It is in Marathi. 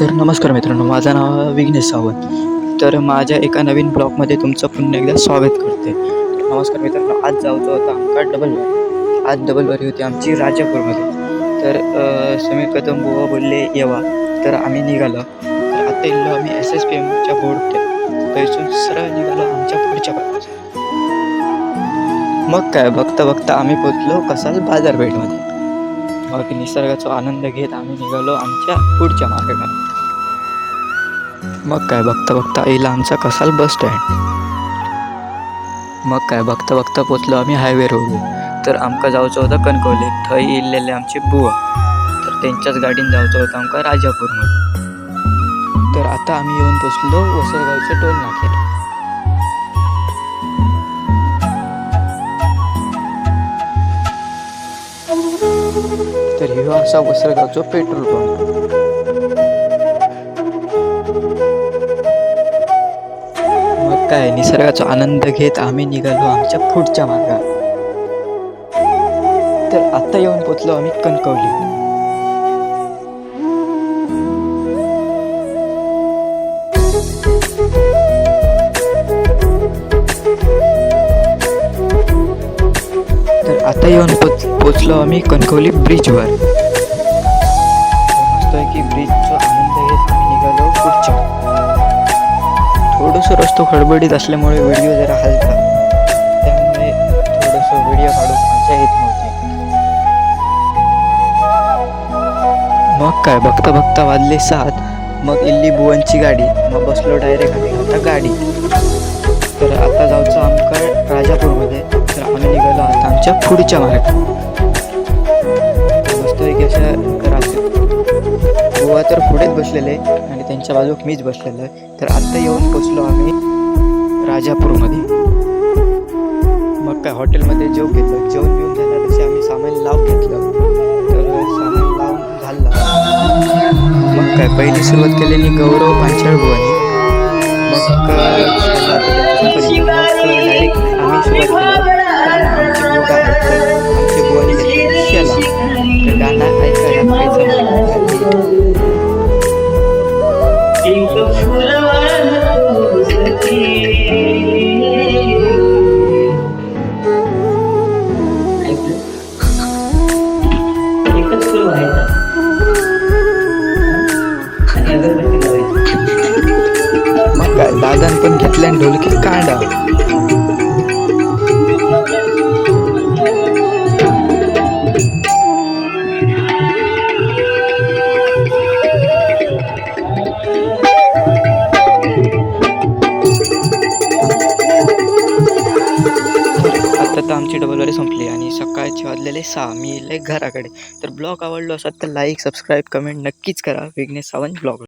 तर नमस्कार मित्रांनो, माझं नाव विघ्नेश सावंत. तर माझ्या एका नवीन ब्लॉगमध्ये तुमचं पुन्हा एकदा स्वागत करते. तर नमस्कार मित्रांनो, आज जायचं होतं आमका डबलवारी. आज डबलवारी होती आमची राजापूरमध्ये. तर समीर कदम बुवा बोलले येवा, तर आम्ही निघालो. तर आता इल्लो आम्ही SSPMच्या बोर्डकडे पैसून सरळ निघालो आमच्या पुढच्या बाजूला. मग काय बघता बघता आम्ही पोचलो कसाल बाजारपेठमध्ये. मग निसर्गाचा आनंद घेत आम्ही निघालो आमच्या पुढच्या मार्गाकडे. मग काय बघता बघता येईल आमचा कसाल बस स्टँड. मग काय बघता बघता पोचलो आम्ही हायवे रोडवर. तर आमका जायचं होतं कणकवली. थंय इल्लेले आमचे बुवा, तर त्यांच्याच गाडीन जायचं होतं आमका राजापूरमध्ये. तर आता आम्ही येऊन पोचलो वसरगावच्या टोल नाक्यावर. तर ह्यो असा वसरगावचा पेट्रोल पंप. मग काय निसर्गाचा आनंद घेत आम्ही निघालो आमच्या पुढच्या मार्गावर. तर आता येऊन पोचलो आम्ही कणकवली. तर आता येऊन पोचलो आम्ही कणकवली ब्रिजवर. मस्त आहे की ब्रिजचा आनंद घेत आम्ही निघालो पुढच्या. थोडंसं रस्तो खडबडीत असल्यामुळे व्हिडिओ जरा हलता, त्यामुळे थोडंसं व्हिडिओ काढून मजा येत नव्हती. मग काय बघता बघता वाजले 7. मग इल्ली बुवांची गाडी. मग बसलो डायरेक्ट आम्ही आता गाडी. तर आता जायचं आमका राजापूरमध्ये. तर आम्ही निघालो आता आमच्या पुढच्या मार्गात. मस्त आहे की अशा बुवा तर पुढेच बसलेले आणि त्यांच्या बाजूक मीच बसलेलो आहे. तर आत्ता येऊन पोचलो आम्ही राजापूरमध्ये. मग काय हॉटेलमध्ये जेवण घेतलं. जेवण घेऊन झालं तसे आम्ही सामान लावून घेतलं. तर सामान लावून झालं. मग काय पहिली सुरुवात केलेली गौरव पांचाळ बुवानी. मग डायरेक्ट आम्ही सुरुवात केली. आमचे बुवा आमचे बुवानी घेतलं शेला. तर गाणं ऐकायला मग काय दादान पण घेतल्या ढोलकी कांडा. आता आमची डबलवारी संपली आणि सकाळचे वाजलेले 6. मी येईल घराकडे. तर ब्लॉग आवडलो असेल तर लाईक, सबस्क्राईब, कमेंट नक्कीच करा. विघ्नेश सावंत ब्लॉग.